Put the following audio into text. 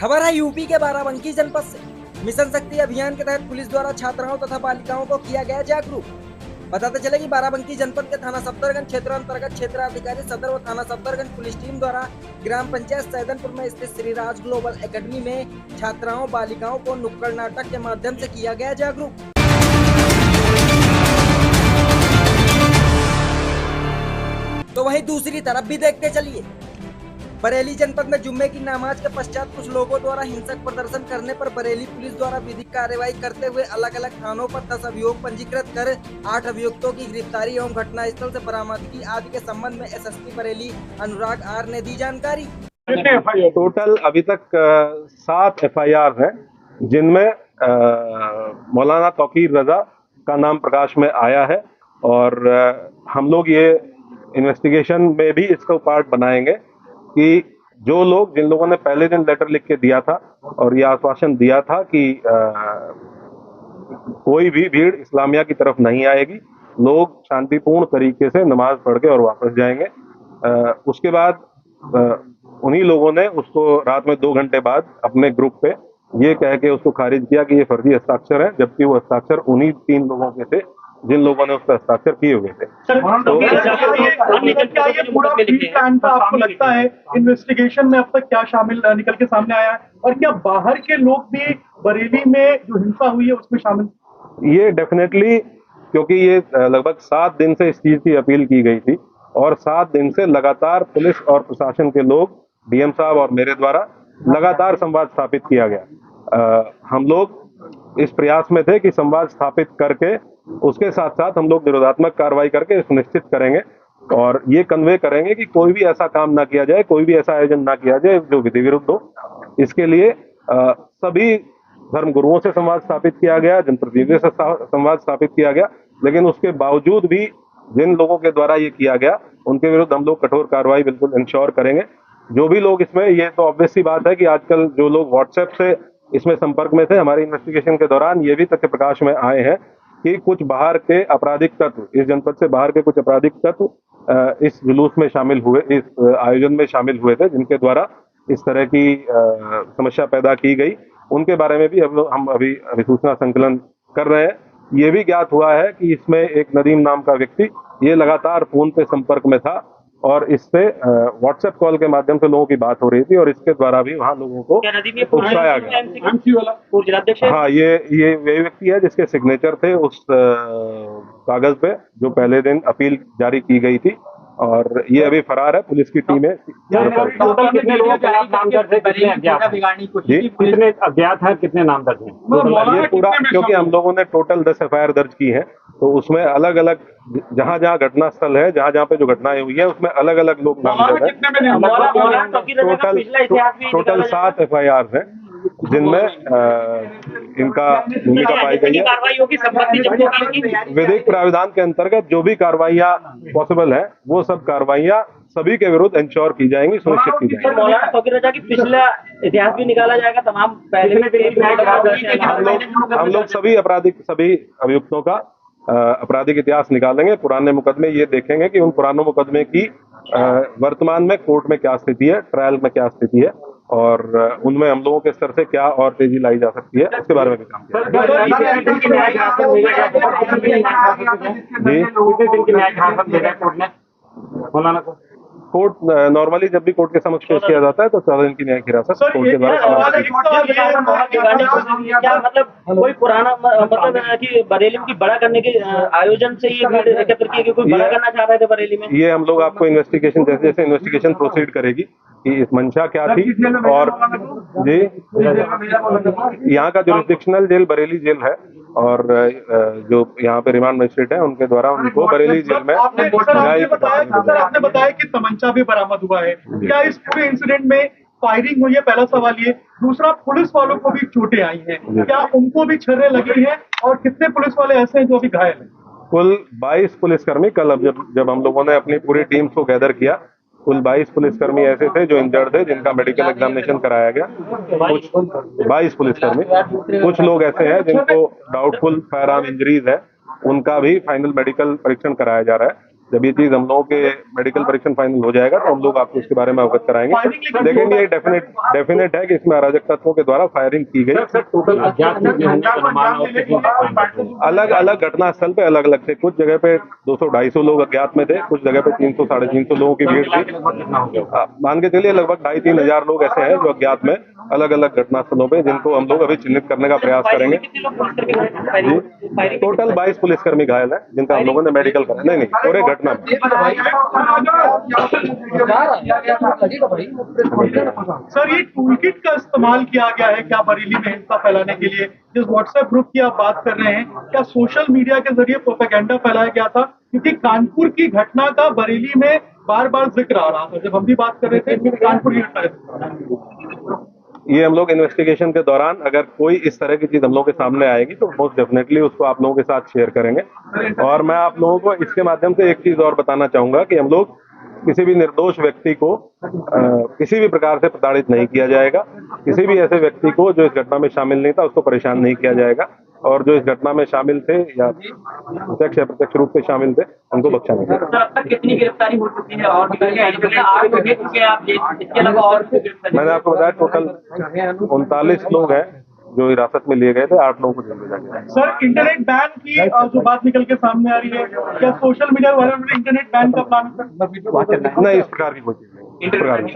खबर है यूपी के बाराबंकी जनपद से। मिशन शक्ति अभियान के तहत पुलिस द्वारा छात्राओं तथा बालिकाओं को किया गया जागरूक। बताते चले कि बाराबंकी जनपद के थाना सफदरगंज क्षेत्र अंतर्गत क्षेत्राधिकारी सदर व थाना सफदरगंज पुलिस टीम द्वारा ग्राम पंचायत सैदनपुर में स्थित श्री राज ग्लोबल एकेडमी में छात्राओं बालिकाओं को नुक्कड़ नाटक के माध्यम से किया गया जागरूक। तो वहीं दूसरी तरफ भी देखते चलिए, बरेली जनपद में जुम्मे की नमाज के पश्चात कुछ लोगों द्वारा हिंसक प्रदर्शन करने पर बरेली पुलिस द्वारा विधिक कार्रवाई करते हुए अलग अलग थानों पर 10 अभियोग पंजीकृत कर 8 अभियुक्तों की गिरफ्तारी एवं घटनास्थल से बरामदगी आदि के संबंध में एसएसपी बरेली अनुराग आर ने दी जानकारी। टोटल अभी तक 7 FIR है, जिनमें मौलाना तौकीर रजा का नाम प्रकाश में आया है और हम लोग ये इन्वेस्टिगेशन में भी इसका पार्ट बनाएंगे कि जो लोग जिन लोगों ने पहले दिन लेटर लिख के दिया था और ये आश्वासन दिया था कि कोई भी भीड़ इस्लामिया की तरफ नहीं आएगी, लोग शांतिपूर्ण तरीके से नमाज पढ़ के और वापस जाएंगे। उसके बाद उन्हीं लोगों ने उसको रात में 2 घंटे बाद अपने ग्रुप पे ये कह के उसको खारिज किया कि ये फर्जी हस्ताक्षर है, जबकि वो हस्ताक्षर उन्हीं 3 लोगों के थे जिन लोगों ने उस पर हस्ताक्षर किए हुए थे। तो क्या ये पूरा प्लान था? आपको लगता है इन्वेस्टिगेशन में अब तक क्या शामिल निकल के सामने आया है और क्या बाहर के लोग भी बरेली में जो हिंसा हुई है उसमें शामिल? ये डेफिनेटली, क्योंकि ये लगभग 7 दिन से इस चीज की अपील की गई थी और 7 दिन से लगातार पुलिस और प्रशासन के लोग, डीएम साहब और मेरे द्वारा लगातार संवाद स्थापित किया गया। हम लोग इस प्रयास में थे कि संवाद स्थापित करके उसके साथ साथ हम लोग निरोधात्मक कार्रवाई करके सुनिश्चित करेंगे और ये कन्वे करेंगे कि कोई भी ऐसा काम ना किया जाए, कोई भी ऐसा आयोजन ना किया जाए जो विधि विरुद्ध हो। इसके लिए सभी धर्मगुरुओं से संवाद स्थापित किया गया, जनप्रतिनिधियों से संवाद स्थापित किया गया, लेकिन उसके बावजूद भी जिन लोगों के द्वारा ये किया गया उनके विरुद्ध हम लोग कठोर कार्रवाई बिल्कुल इंश्योर करेंगे। जो भी लोग इसमें, ये तो ऑब्वियस सी बात है कि आजकल जो लोग व्हाट्सएप से इसमें संपर्क में थे, हमारी इन्वेस्टिगेशन के दौरान ये भी तथ्य प्रकाश में आए हैं कि कुछ बाहर के आपराधिक तत्व, इस जनपद से बाहर के कुछ आपराधिक तत्व इस जुलूस में शामिल हुए, इस आयोजन में शामिल हुए थे, जिनके द्वारा इस तरह की समस्या पैदा की गई। उनके बारे में भी हम अभी सूचना संकलन कर रहे हैं। ये भी ज्ञात हुआ है कि इसमें एक नदीम नाम का व्यक्ति ये लगातार फोन पे संपर्क में था और इससे व्हाट्सएप कॉल के माध्यम से लोगों की बात हो रही थी और इसके द्वारा भी वहाँ लोगों को उकसाया गया। हाँ, ये वही व्यक्ति है जिसके सिग्नेचर थे उस कागज पे जो पहले दिन अपील जारी की गई थी और ये अभी फरार है। पुलिस की टीमें टोटल कितने लोगों के नाम दर्ज है, कितने अज्ञात है, कितने नाम दर्ज है? ये पूरा, क्योंकि हम लोगों ने टोटल 10 FIR दर्ज की है, तो उसमें अलग अलग जहाँ जहाँ घटना स्थल है, जहाँ जहाँ पे जो घटनाएं हुई है, उसमें अलग अलग लोग नाम दर्ज है। टोटल 7 FIR है जिनमें इनका भूमिका पाई गई है। विधिक प्राविधान के अंतर्गत जो भी कार्रवाइयाँ पॉसिबल है वो सब कार्रवाइयाँ सभी के विरुद्ध इंश्योर की जाएंगी, सुनिश्चित की जाएंगी। मौलाना तौकीर रजा की पिछला इतिहास भी निकाला जाएगा, तमाम पहले हम लोग सभी अभियुक्तों का आपराधिक इतिहास निकालेंगे, पुराने मुकदमे ये देखेंगे कि उन पुरानों मुकदमे की वर्तमान में कोर्ट में क्या स्थिति है, ट्रायल में क्या स्थिति है और उनमें हम लोगों के स्तर से क्या और तेजी लाई जा सकती है, उसके बारे में भी काम किया। कोर्ट नॉर्मली जब भी कोर्ट के समक्ष पेश किया जाता है तो 14 दिन की न्यायिक हिरासत कोर्ट के द्वारा। क्या मतलब कोई पुराना मतलब कि बरेली की बड़ा करने के आयोजन से ये भीड़ एकत्र की, कोई बड़ा करना चाह रहे थे बरेली में? ये हम लोग आपको इन्वेस्टिगेशन जैसे जैसे इन्वेस्टिगेशन प्रोसीड करेगी कि इस मंशा क्या थी और जी यहाँ का जुरिस्डिक्शनल जेल बरेली जेल है और जो यहाँ पे रिमांड मजिस्ट्रेट है उनके द्वारा उनको बरेली जेल में आपने बताया कि तमंचा भी बरामद हुआ है। क्या इस पूरे इंसिडेंट में फायरिंग हुई है? पहला सवाल ये। दूसरा, पुलिस वालों को भी चोटें आई हैं, क्या उनको भी छर्रे लगी हैं और कितने पुलिस वाले ऐसे हैं जो अभी घायल हैं? कुल 22 पुलिसकर्मी, कल जब हम लोगों ने अपनी पूरी टीम को गैदर किया, कुल 22 पुलिसकर्मी ऐसे थे जो इंजर्ड थे, जिनका मेडिकल एग्जामिनेशन कराया गया। कुछ 22 पुलिसकर्मी, कुछ लोग ऐसे हैं जिनको डाउटफुल फायर आर्म इंजरीज है, उनका भी फाइनल मेडिकल परीक्षण कराया जा रहा है। जब ये चीज हम लोगों के मेडिकल परीक्षण फाइनल हो जाएगा तो हम लोग आपको इसके बारे में अवगत कराएंगे। लेकिन ये डेफिनेट है कि इसमें अराजक तत्वों के द्वारा फायरिंग की गई। सर टोटल अज्ञात कितने होंगे अनुमान और कितने अलग अलग घटनास्थल पे अलग अलग थे। कुछ जगह पे 200-250 लोग अज्ञात में थे, कुछ जगह पे 300-350 लोगों की भीड़ थी। मान के चलिए लगभग 2,500-3 हजार लोग ऐसे हैं जो अज्ञात में अलग अलग घटनास्थलों पे, जिनको हम लोग अभी चिन्हित करने का प्रयास करेंगे। टोटल 22 पुलिसकर्मी घायल है जिनका हम लोगों ने मेडिकल करा। नहीं पूरे घटना में। सर ये टूल किट का इस्तेमाल किया गया है क्या बरेली में हिंसा फैलाने के लिए? जिस व्हाट्सएप ग्रुप की आप बात कर रहे हैं, क्या सोशल मीडिया के जरिए प्रोपेगेंडा फैलाया गया था? क्योंकि कानपुर की घटना का बरेली में बार बार जिक्र आ रहा था, जब हम भी बात कर रहे थे कानपुर की घटना। ये हम लोग इन्वेस्टिगेशन के दौरान अगर कोई इस तरह की चीज हम लोग के सामने आएगी तो मोस्ट डेफिनेटली उसको आप लोगों के साथ शेयर करेंगे। और मैं आप लोगों को इसके माध्यम से एक चीज और बताना चाहूंगा कि हम लोग किसी भी निर्दोष व्यक्ति को किसी भी प्रकार से प्रताड़ित नहीं किया जाएगा। किसी भी ऐसे व्यक्ति को जो इस घटना में शामिल नहीं था उसको परेशान नहीं किया जाएगा, और जो इस घटना में शामिल थे या प्रत्यक्ष या प्रत्यक्ष रूप से शामिल थे उनको बख्शा नहीं जाएगा। अब तक कितनी गिरफ्तारी हो चुकी है और इसके अलावा और मैंने आपको बताया टोटल 39 लोग हैं जो हिरासत में लिए गए थे, 8 लोगों को जेल भेजा गया। सर इंटरनेट बैन की जो बात निकल के सामने आ रही है, क्या सोशल मीडिया वालों ने इंटरनेट बैन का प्लान नहीं, इस प्रकार की कोई चीज नहीं। इस प्रकार की